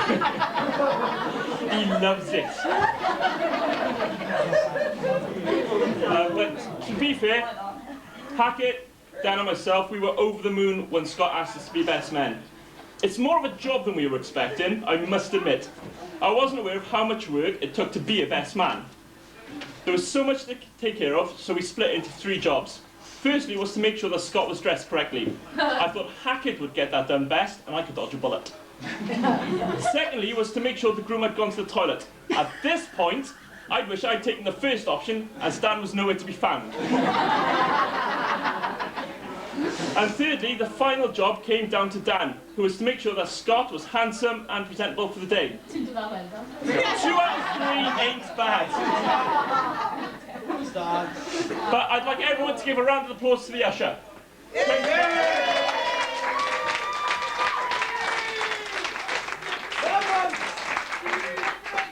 He loves it. But to be fair, Hackett, Dan and myself, we were over the moon when Scott asked us to be best men. It's more of a job than we were expecting, I must admit. I wasn't aware of how much work it took to be a best man. There was so much to take care of, so we split into 3 jobs. Firstly was to make sure that Scott was dressed correctly. I thought Hackett would get that done best, and I could dodge a bullet. Secondly was to make sure the groom had gone to the toilet. At this point, I'd wish I'd taken the first option, as Dan was nowhere to be found. And thirdly, the final job came down to Dan, who was to make sure that Scott was handsome and presentable for the day. 2 out of 3 ain't bad. But I'd like everyone to give a round of applause to the usher.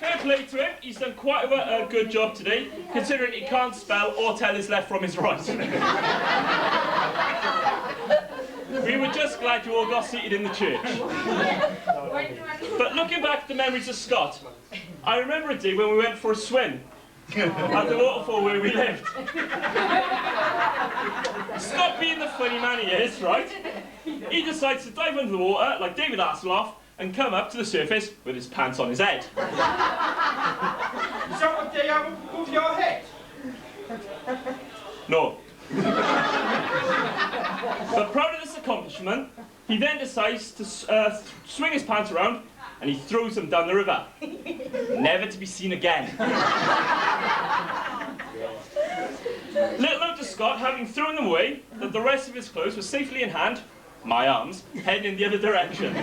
Fair play to him, he's done quite a good job today, considering he can't spell or tell his left from his right. We were just glad you all got seated in the church. But looking back at the memories of Scott, I remember a day when we went for a swim at the waterfall where we lived. Scott, being the funny man he is, right, he decides to dive under the water like David Hasselhoff and come up to the surface with his pants on his head. Is that what they have above your head? No. But proud of this accomplishment, he then decides to swing his pants around and he throws them down the river. Never to be seen again. Little note to Scott, having thrown them away, that the rest of his clothes were safely in hand, my arms, heading in the other direction.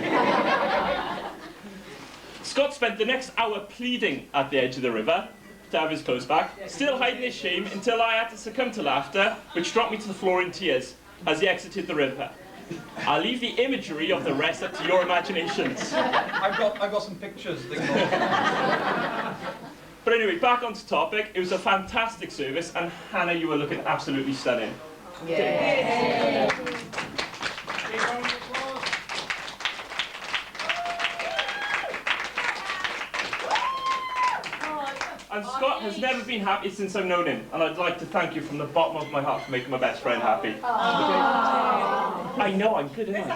Scott spent the next hour pleading at the edge of the river to have his clothes back, still hiding his shame until I had to succumb to laughter, which dropped me to the floor in tears as he exited the river. I'll leave the imagery of the rest up to your imaginations. I've got some pictures. But anyway, back onto topic. It was a fantastic service, and Hannah, you were looking absolutely stunning. Yeah. And Scott has never been happy since I've known him, and I'd like to thank you from the bottom of my heart for making my best friend happy. Okay? I know, I'm good, aren't I?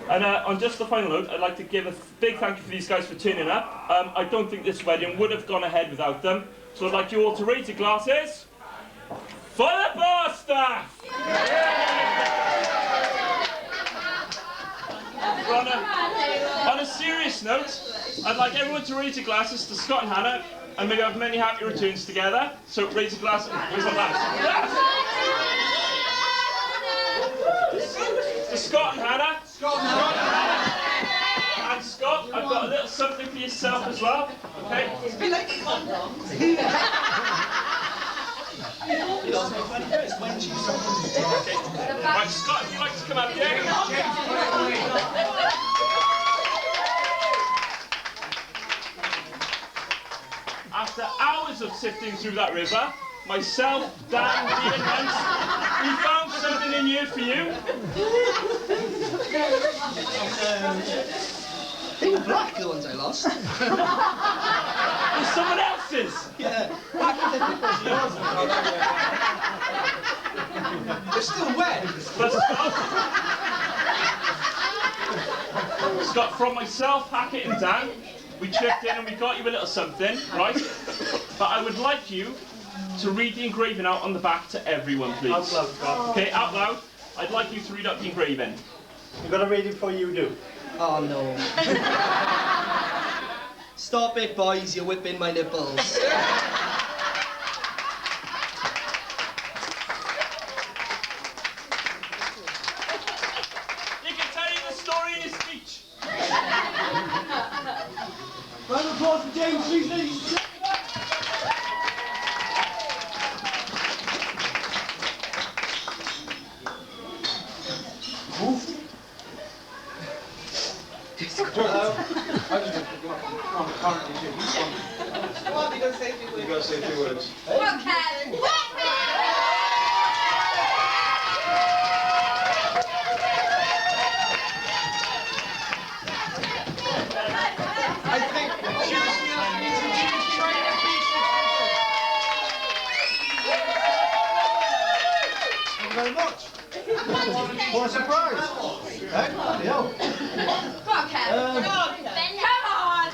And on just the final note, I'd like to give a big thank you for these guys for turning up. I don't think this wedding would have gone ahead without them, so I'd like you all to raise your glasses for the bar staff! On a serious note, I'd like everyone to raise your glasses to Scott and Hannah, and may you have many happy returns together. So raise your glass. Where's my glass? To Scott and Hannah. And Scott, I've got a little something for yourself as well. Okay? It's a bit like condoms. Right, Scott, if you'd like to come up here. After hours of sifting through that river, myself, Dan, Dean and Hunt, we found something in here for you. They were black, the ones I lost. It's someone else's. Yeah. They're still wet. But Scott, from myself, Hackett and Dan, we chipped in and we got you a little something, right? But I would like you to read the engraving out on the back to everyone, please. Out loud, Scott. Okay, out loud. I'd like you to read out the engraving. You've got to read it before you do. Oh no. Stop it, boys, you're whipping my nipples. You can tell you the story in his speech. Round of applause for James, please, ladies and gentlemen. Come on, you gotta say a few words. You gotta say 2 words. a surprise. Hey, bloody hell. Come on, Kev. Come on.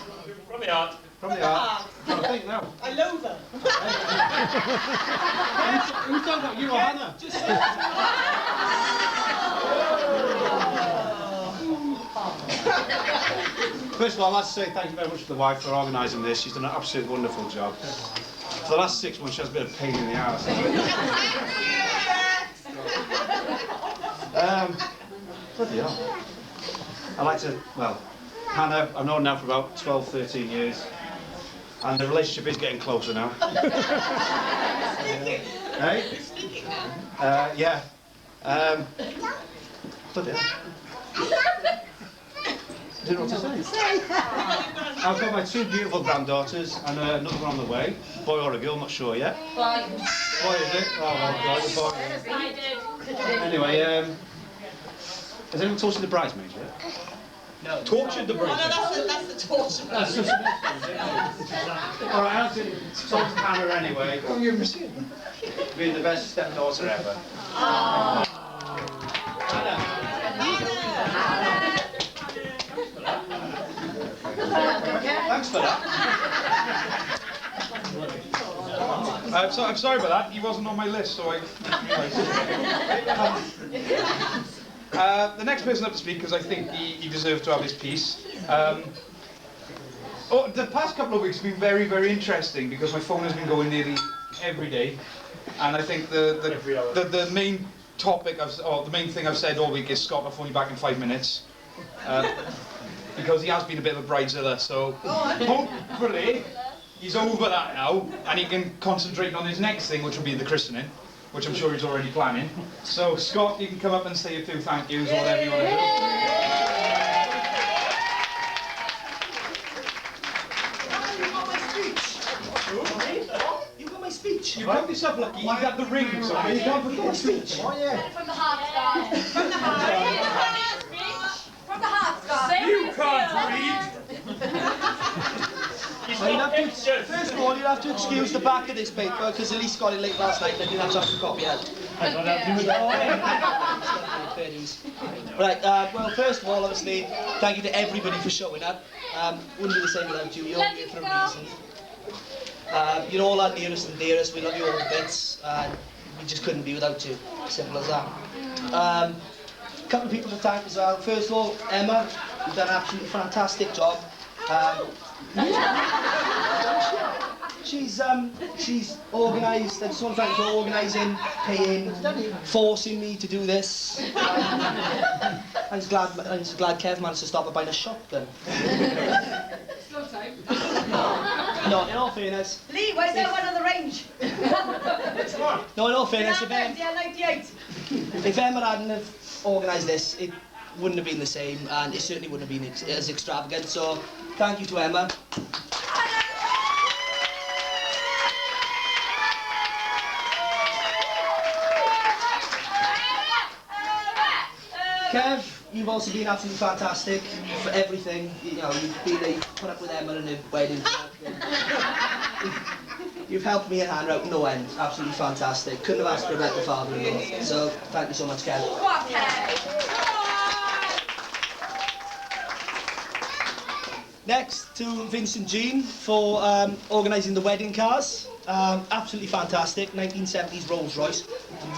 From the art. From the art. I think now. I love her. Who's done that? You or Hannah? First of all, I'd like to say thank you very much to the wife for organising this. She's done an absolutely wonderful job. For the last 6 months, she has a bit of a pain in the arse. Bloody hell. I like to, well, Hannah, I've known now for about 12, 13 years. And the relationship is getting closer now. Hey? Yeah. Bloody hell. I don't know what to say. I've got my 2 beautiful granddaughters and another one on the way. Boy or a girl, not sure yet. Boy. Boy, is it? Oh, my God, a boy. Anyway, has anyone tortured the bridesmaids yet? No. Tortured the Oh, no, bridesmaids? that's the torture. That's just Alright, I'll do talk to Hannah anyway. Oh, you're missing. Being the best stepdaughter ever. Thanks for that. I'm sorry about that. He wasn't on my list, so the next person up to speak, because I think he deserves to have his piece. The past couple of weeks have been very, very interesting because my phone has been going nearly every day, and I think the main topic, the main thing I've said all week is Scott, I'll phone you back in 5 minutes. Because he has been a bit of a bridezilla, so hopefully he's over that now and he can concentrate on his next thing, which will be the christening, which I'm sure he's already planning. So Scott, you can come up and say a few thank yous or whatever you want to do. You got my speech. You got yourself lucky, you got the ring, so you got my speech. Oh, yeah. From the heart, Scott. From the heart. From the heart, Scott. You can't read! He's Well, got pictures! First of all, you'll have to excuse the back of this paper because Elise got it late last night and I didn't have time to copy it. Right, well, first of all, obviously, thank you to everybody for showing up. Wouldn't be the same without you. You're all here for a reason. You're all our nearest and dearest. We love you all to bits. We just couldn't be without you. Simple as that. A couple of people to thank as well. First of all, Emma, you've done an absolutely fantastic job. She's organised. I just want to thank you for organising, paying, forcing me to do this. I'm just glad Kev managed to stop her buying a shotgun. No, in all fairness. Lee, where's that one on the range? No, in all fairness, if Emma hadn't have organised this, it wouldn't have been the same, and it certainly wouldn't have been as extravagant. So, thank you to Emma. Kev, you've also been absolutely fantastic for everything. You know, you've been there, you've put up with Emma and her wedding. You've helped me and Hannah out no end. Absolutely fantastic. Couldn't have asked for a better father-in-law. So, thank you so much, Kev. Come on, Kev. Next to Vincent Jean for organising the wedding cars. Absolutely fantastic. 1970s Rolls Royce.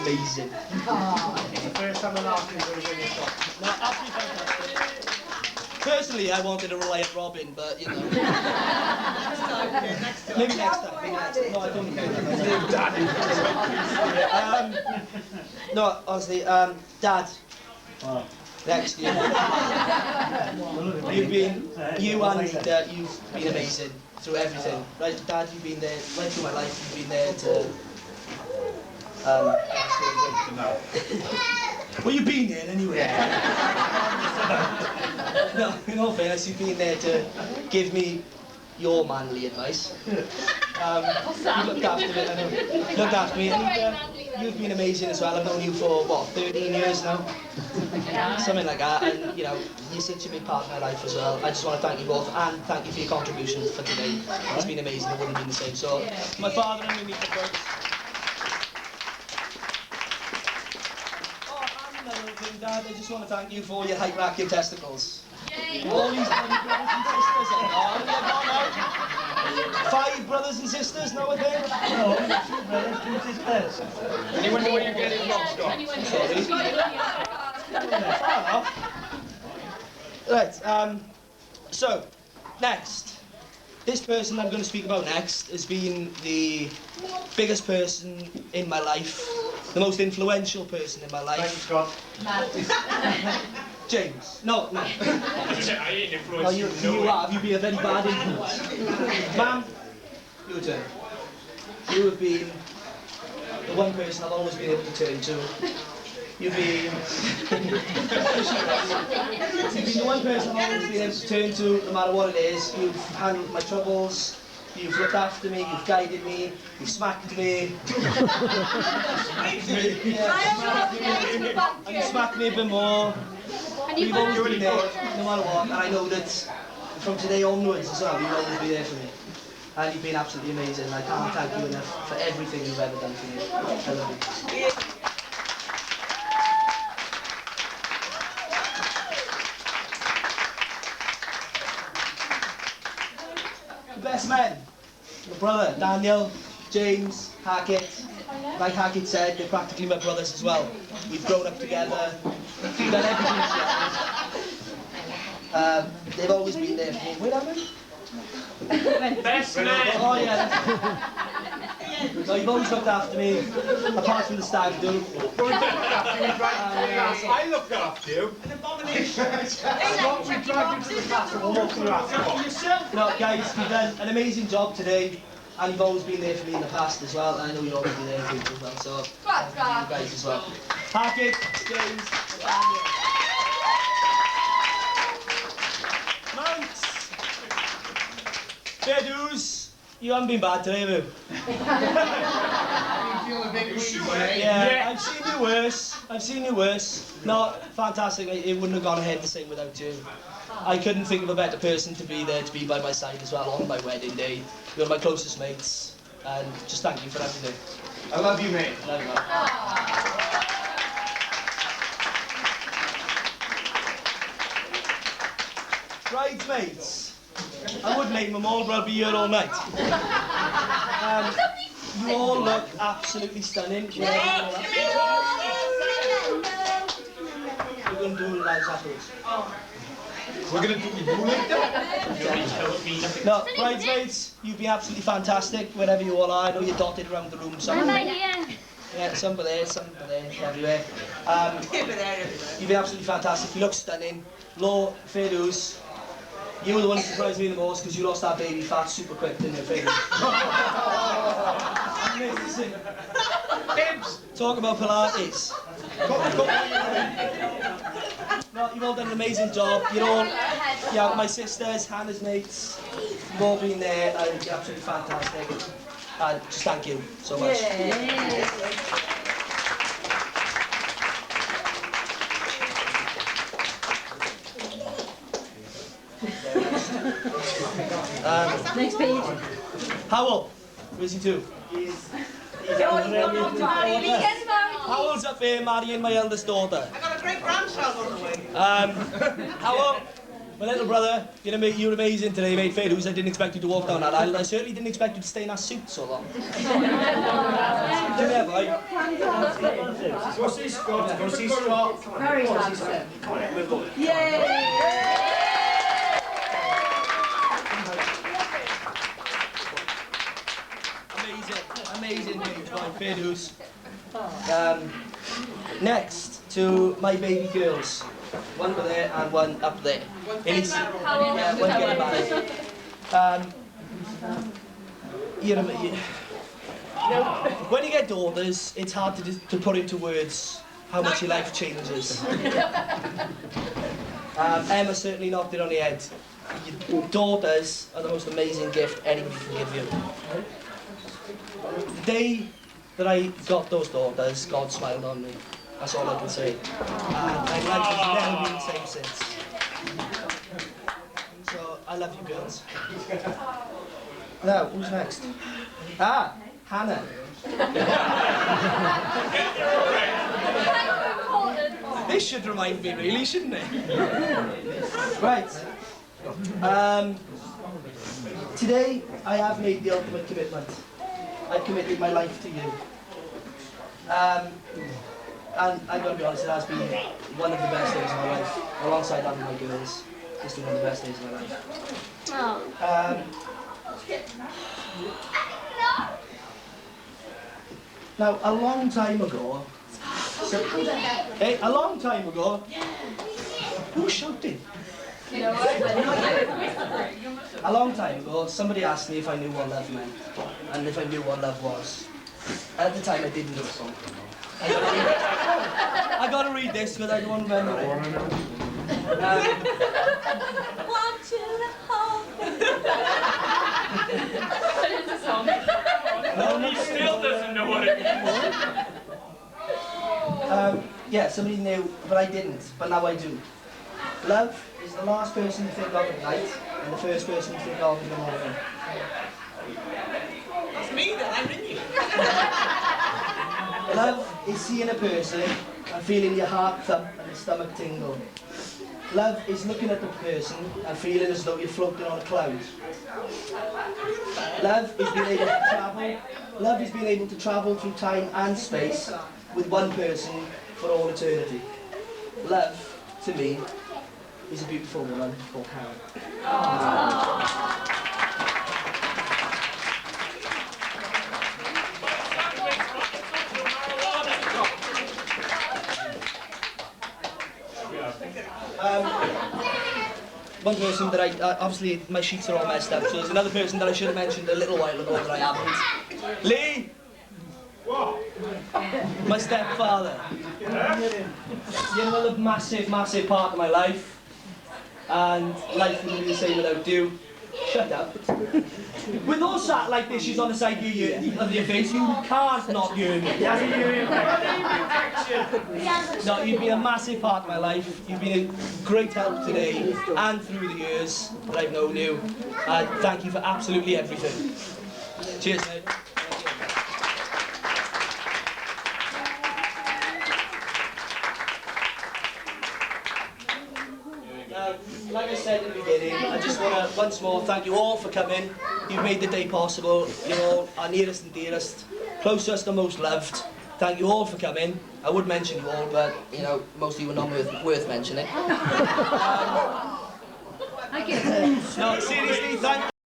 Amazing. It's the first time I'm asking for a winning shot. No, absolutely fantastic. Personally, I wanted to rely on Robin, but you know. Maybe next time. Maybe next time. No, I don't think no, honestly, Dad. Next year. You've been amazing through everything. Right, Dad, you've been there right through my life. You've been there to. Well, you've been there anyway. Yeah. No, in all fairness, you've been there to give me your manly advice. You looked after me, and you've been amazing as well. I've known you for, what, 13 years now? Something like that, and, you know, you're such a big part of my life as well. I just want to thank you both, and thank you for your contributions for today. It's been amazing, it wouldn't have been the same. So, my father and me, the folks. Oh, and another thing, Dad, I just want to thank you for your height-racking testicles. Yay. All these bloody brothers and sisters. Oh, they're gone now. 5 brothers and sisters now, I think. No, 2 brothers, 2 sisters. Any wonder where you get it from, Scott? Right, so, next. This person I'm going to speak about next has been the biggest person in my life, the most influential person in my Thank you, life. Scott. James. No. I ain't Oh, influenced you you. have. You've been a very bad influence. Ma'am, your turn. You have been the one person I've always been able to turn to. You've been the one person I've always been able to turn to, no matter what it is. You've handled my troubles. You've looked after me. You've guided me. You've smacked me. And you smacked me a bit more. You've always been there, no matter what. And I know that from today onwards as well, you'll always be there for me. And you've been absolutely amazing. I can't thank you enough for everything you've ever done for me. I love you. Best men, my brother Daniel, James, Hackett. Like Hackett said, they're practically my brothers as well. We've grown up together, we've done everything together. They've always been there for me. Wait a minute. Best man. Oh yeah. So you've always looked after me, apart from the stag do. I looked after you. No, guys, you've done an amazing job today, and you've always been there for me in the past as well. And I know you'll always be there in the future as well. So thank you guys as well. Hackett, James, Daniel. Mounts. Fair dues. You haven't been bad today, have you? Yeah, I've seen you worse. I've seen you worse. No, fantastic. It wouldn't have gone ahead the same without you. I couldn't think of a better person to be there, to be by my side as well on my wedding day. You're my closest mates, and just thank you for everything. I love you, mate. Love you, man. Bridesmaids. I would name them all, but I'll be here all night. You all look absolutely stunning. We're going to do lives afterwards. We're going to do you later. No, bridesmaids, you've been absolutely fantastic wherever you all are. I know you're dotted around the room somewhere. Yeah, some there, everywhere. You've been absolutely fantastic. You look stunning. Law, fair dues. You were the one who surprised me the most because you lost that baby fat super quick, didn't you? Fair dues. Amazing. Talk about Pilates. No, you've all done an amazing job. You're all, yeah, my sisters, Hannah's mates. You've all been there and you're absolutely fantastic. And just thank you so much. Next page. Howell, where's he to? Howell's up there marrying my eldest daughter. I got a great grandchild on the way. Howell, my little brother, you're amazing today, mate. Fair dues, I didn't expect you to walk down that aisle. I certainly didn't expect you to stay in that suit so long. Come here, boy. Go see Scott. Go see Scott. Very handsome. Yay! Amazing page, boy. Fair dues. Next to my baby girls. One over there and one up there. One getting married. When you get daughters, it's hard to put into words how much your life changes. Emma certainly knocked it on the head. Your daughters are the most amazing gift anybody can give you. The day that I got those daughters, God smiled on me. That's all I can say. And my life has never been the same since. So, I love you girls. Now, who's next? Hannah. This should remind me, really, shouldn't it? Right. Today, I have made the ultimate commitment. I've committed my life to you. And I've got to be honest, it has been one of the best days of my life, alongside having my girls. It's been one of the best days of my life. Now, a long time ago, who's shouting? A long time ago, somebody asked me if I knew what love meant, and if I knew what love was. At the time, I didn't know. I gotta read this because I don't remember it. Want you to hold me. What is the song? He still doesn't know what it means. Yeah, somebody knew, but I didn't. But now I do. Love is the last person you think of at night, and the first person you think of in the morning. That's me then, I'm in you. Love is seeing a person and feeling your heart thump and your stomach tingle. Love is looking at the person and feeling as though you're floating on a cloud. Love is being able to travel. Love is being able to travel through time and space with one person for all eternity. Love, to me, is a beautiful woman called Karen. One person that obviously my sheets are all messed up, so there's another person that I should have mentioned a little while ago that I haven't. Lee! What? My stepfather. You're a massive, massive part of my life, and life wouldn't be the same without you. Shut up. With all satellite dishes on the side of your face, you can't not hear me. No, you've been a massive part of my life. You've been a great help today and through the years that I've known you. And thank you for absolutely everything. Cheers, mate. Like I said at the beginning, I just want to once more thank you all for coming. You've made the day possible. You're all our nearest and dearest, closest and most loved. Thank you all for coming. I would mention you all, but you know, most of you are not worth mentioning. No, seriously, thank you.